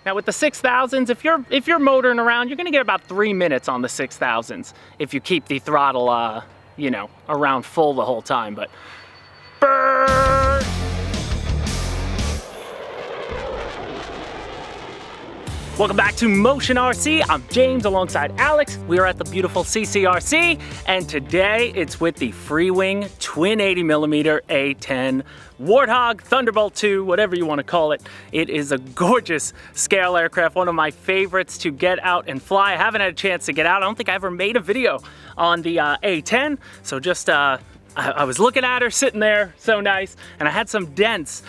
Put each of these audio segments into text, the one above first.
Now with the 6000s, if you're motoring around, you're gonna get about 3 minutes on the 6000s if you keep the throttle, you know, around full the whole time. But brrr. Welcome back to Motion RC. I'm James alongside Alex. We are at the beautiful CCRC, and today it's with the Freewing twin 80mm A-10 Warthog Thunderbolt 2, whatever you want to call it. It is a gorgeous scale aircraft, one of my favorites to get out and fly. I haven't had a chance to get out. I don't think I ever made a video on the A-10, so just I was looking at her sitting there, so nice, and I had some dents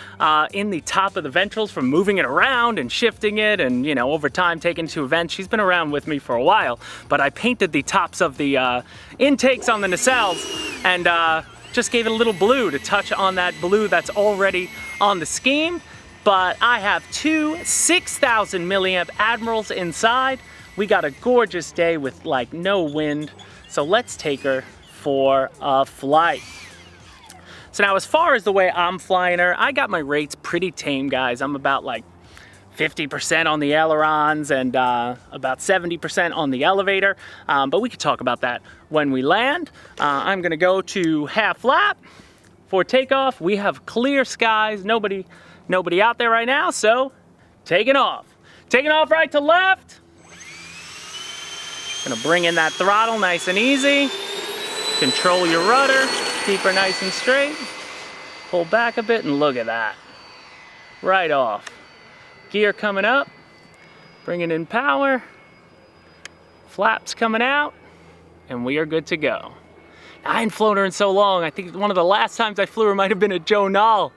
in the top of the ventrals from moving it around and shifting it, and you know, over time taking it to events. She's been around with me for a while, but I painted the tops of the intakes on the nacelles and just gave it a little blue to touch on that blue that's already on the scheme. But I have two 6,000 milliamp Admirals inside. We got a gorgeous day with like no wind, so let's take her for a flight. So now as far as the way I'm flying her, I got my rates pretty tame, guys. I'm about like 50% on the ailerons and about 70% on the elevator, but we could talk about that when we land. I'm gonna go to half flap for takeoff. We have clear skies, nobody out there right now, so taking off right to left. Gonna bring in that throttle nice and easy. Control your rudder, keep her nice and straight. Pull back a bit and look at that. Right off. Gear coming up, bringing in power. Flaps coming out, and we are good to go. I hadn't flown her in so long. I think one of the last times I flew her might have been at Joe Nall.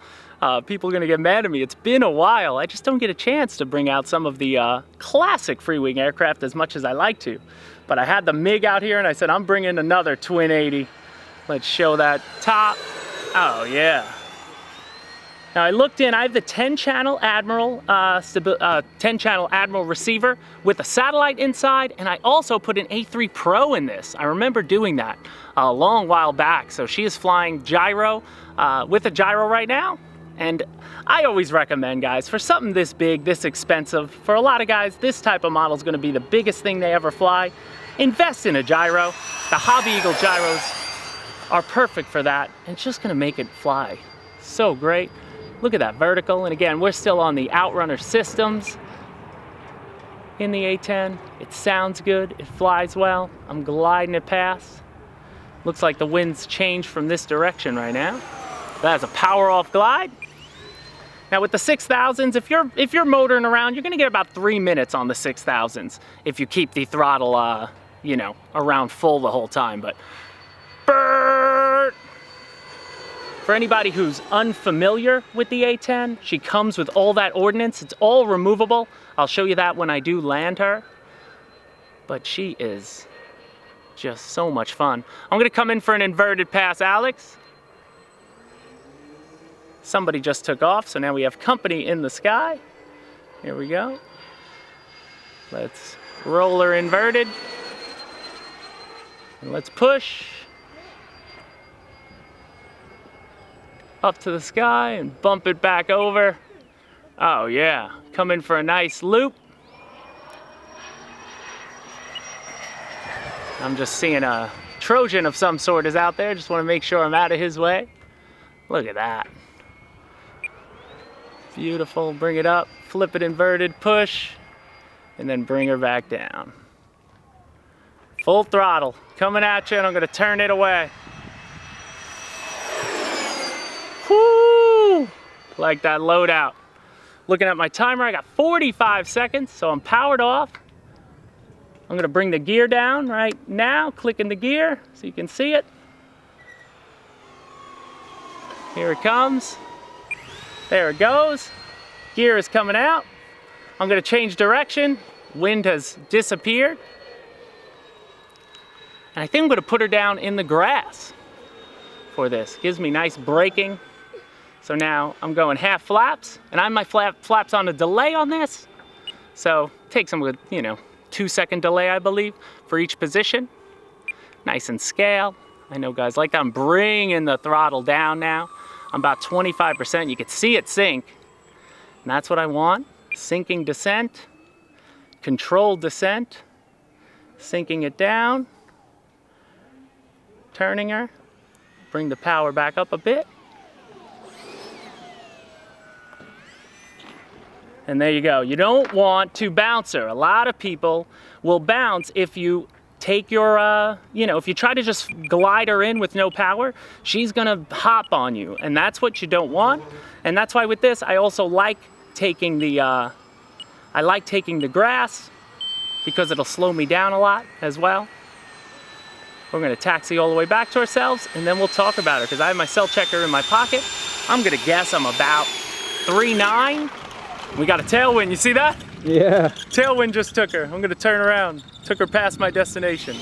People are gonna get mad at me. It's been a while. I just don't get a chance to bring out some of the classic Freewing aircraft as much as I like to. But I had the MiG out here and I said, I'm bringing another twin 80. Let's show that top. Oh yeah. Now I looked in, I have the 10-channel Admiral, 10-channel Admiral receiver with a satellite inside, and I also put an A3 Pro in this. I remember doing that a long while back. So she is flying gyro, with a gyro right now. And I always recommend, guys, for something this big, this expensive, for a lot of guys, this type of model is gonna be the biggest thing they ever fly. Invest in a gyro. The Hobby Eagle gyros are perfect for that, and it's just gonna make it fly so great. Look at that vertical, and again, we're still on the Outrunner systems in the A-10. It sounds good, it flies well. I'm gliding it past. Looks like the wind's changed from this direction right now. That's a power off glide. Now with the 6000s, if you're motoring around, you're gonna get about 3 minutes on the 6000s if you keep the throttle, you know, around full the whole time. But brrr. For anybody who's unfamiliar with the A-10, she comes with all that ordnance. It's all removable. I'll show you that when I do land her. But she is just so much fun. I'm gonna come in for an inverted pass, Alex. Somebody just took off, so now we have company in the sky. Here we go. Let's roll her inverted. And let's push up to the sky and bump it back over. Oh yeah, come in for a nice loop. I'm just seeing a Trojan of some sort is out there. Just want to make sure I'm out of his way. Look at that. Beautiful, bring it up, flip it inverted, push, and then bring her back down. Full throttle, coming at you, and I'm gonna turn it away. Whoo! Like that loadout. Looking at my timer, I got 45 seconds, so I'm powered off. I'm gonna bring the gear down right now, clicking the gear so you can see it. Here it comes. There it goes. Gear is coming out. I'm gonna change direction. Wind has disappeared. And I think I'm gonna put her down in the grass for this. Gives me nice braking. So now I'm going half flaps, and I have my flaps on a delay on this. So it takes them with, you know, 2-second delay, I believe, for each position. Nice and scale. I know guys like that. I'm bringing the throttle down now. I'm about 25%. You can see it sink. And that's what I want. sinking descent, controlled descent, sinking it down, turning her, bring the power back up a bit. And there you go. You don't want to bounce her. A lot of people will bounce if you take your, if you try to just glide her in with no power, she's gonna hop on you. And that's what you don't want. And that's why with this, I also like taking the, grass because it'll slow me down a lot as well. We're gonna taxi all the way back to ourselves and then we'll talk about her because I have my cell checker in my pocket. I'm gonna guess I'm about 3'9". We got a tailwind, you see that? Yeah. Tailwind just took her. I'm gonna turn around. Took her past my destination.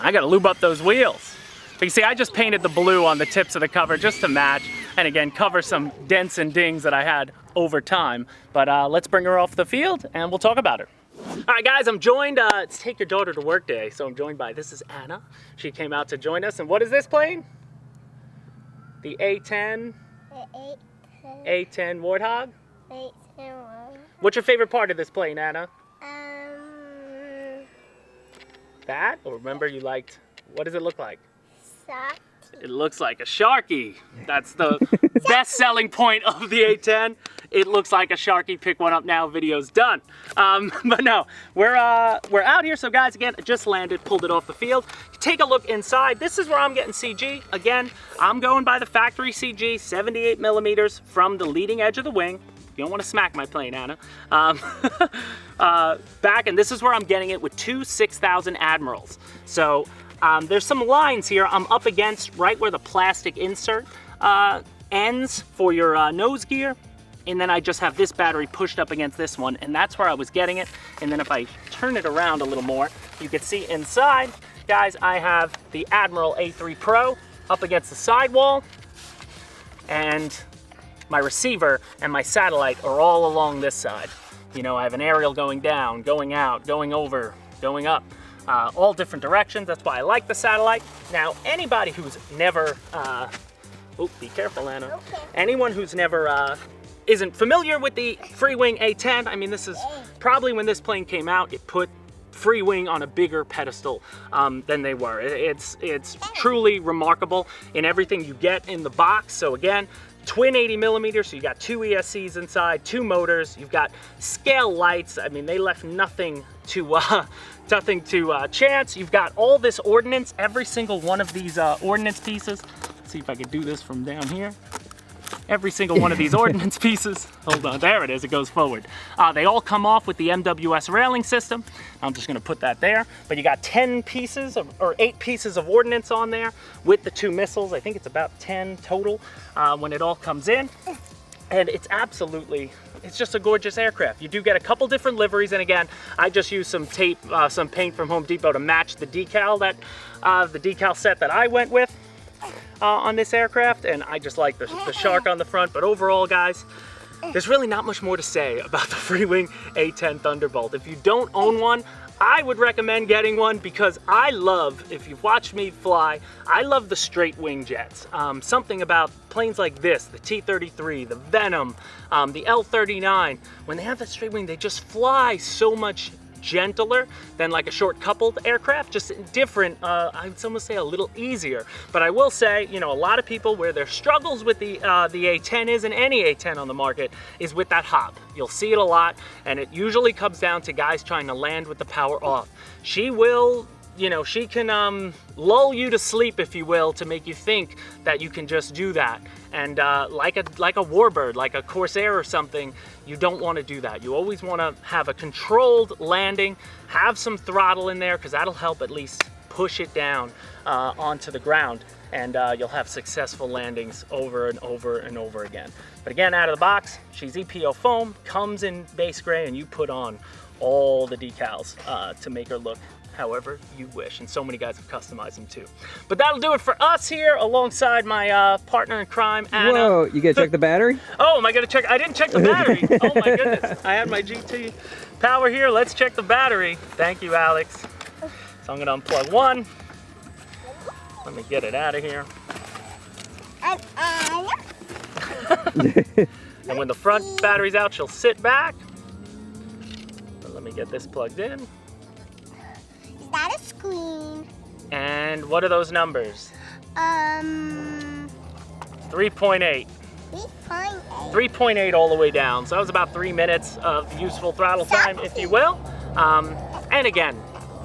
I gotta lube up those wheels. But you see, I just painted the blue on the tips of the cover just to match, and again, cover some dents and dings that I had over time. But let's bring her off the field and we'll talk about her. All right, guys, I'm joined, it's Take Your Daughter to Work Day, so I'm joined by, this is Anna. She came out to join us, and what is this plane? The A-10? The A-10 Warthog? A-10 Warthog. What's your favorite part of this plane, Anna? That? Or remember you liked, what does it look like? Soft. It looks like a Sharky. That's the best selling point of the A-10. It looks like a Sharky. Pick one up now, video's done. But no, we're out here. So guys, again, just landed, pulled it off the field. Take a look inside. This is where I'm getting CG. Again, I'm going by the factory CG, 78 millimeters from the leading edge of the wing. You don't want to smack my plane, Anna. Back, and this is where I'm getting it with two 6000 Admirals. So there's some lines here I'm up against right where the plastic insert ends for your nose gear. And then I just have this battery pushed up against this one, and that's where I was getting it. And then if I turn it around a little more, you can see inside, guys, I have the Admiral A3 Pro up against the sidewall, and my receiver and my satellite are all along this side. You know, I have an aerial going down, going out, going over, going up, all different directions. That's why I like the satellite. Now, anybody who's never, oh, be careful, Anna. Okay. Anyone who's never, isn't familiar with the Freewing A-10, I mean, this is probably when this plane came out, it put Freewing on a bigger pedestal than they were. It's truly remarkable in everything you get in the box. So again, twin 80 millimeters, so you got two ESCs inside, two motors, you've got scale lights. I mean, they left nothing to chance. You've got all this ordnance, every single one of these ordnance pieces. Let's see if I can do this from down here. Every single one of these ordnance pieces, hold on, there it is, it goes forward. They all come off with the MWS railing system. I'm just gonna put that there. But you got 10 pieces, or 8 pieces of ordnance on there with the 2 missiles. I think it's about 10 total when it all comes in. And it's absolutely, it's just a gorgeous aircraft. You do get a couple different liveries, and again, I just used some tape, some paint from Home Depot to match the decal the decal set that I went with. On this aircraft, and I just like the shark on the front. But overall, guys, there's really not much more to say about the Freewing A-10 Thunderbolt. If you don't own one, I would recommend getting one because I love, if you've watched me fly, I love the straight wing jets. Something about planes like this, the T-33, the Venom, the L-39, when they have that straight wing, they just fly so much gentler than like a short coupled aircraft, just different, I would almost say a little easier. But I will say, you know, a lot of people where their struggles with the A-10 is, and any A-10 on the market, is with that hop. You'll see it a lot, and it usually comes down to guys trying to land with the power off. She will, you know, she can lull you to sleep, if you will, to make you think that you can just do that. And like a Warbird, like a Corsair or something, you don't want to do that. You always want to have a controlled landing, have some throttle in there, because that'll help at least push it down onto the ground, and you'll have successful landings over and over and over again. But again, out of the box, she's EPO foam, comes in base gray, and you put on all the decals to make her look however you wish, and so many guys have customized them too. But that'll do it for us here, alongside my partner in crime, Anna. Whoa, you gotta check the battery? Oh, am I gonna check? I didn't check the battery. Oh my goodness, I had my GT power here. Let's check the battery. Thank you, Alex. So I'm gonna unplug one. Let me get it out of here. And when the front battery's out, she'll sit back. But let me get this plugged in. Is that a screen? And what are those numbers? 3.8. 3.8. 3.8 all the way down. So that was about 3 minutes of useful throttle time, if you will. And again,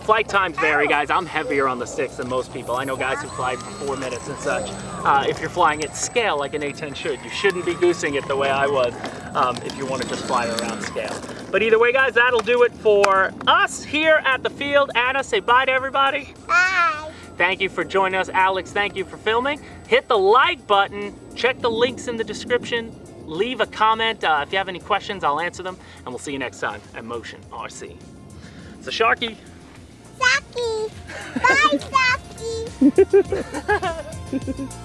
flight times vary, guys. I'm heavier on the 6 than most people. I know guys who fly for 4 minutes and such. If you're flying at scale like an A-10 should, you shouldn't be goosing it the way I was if you want to just fly around scale. But either way, guys, that'll do it for us here at the field. Anna, say bye to everybody. Bye. Thank you for joining us. Alex, thank you for filming. Hit the like button. Check the links in the description. Leave a comment. If you have any questions, I'll answer them. And we'll see you next time at Motion RC. So Sharky. Saki. Bye, Saki.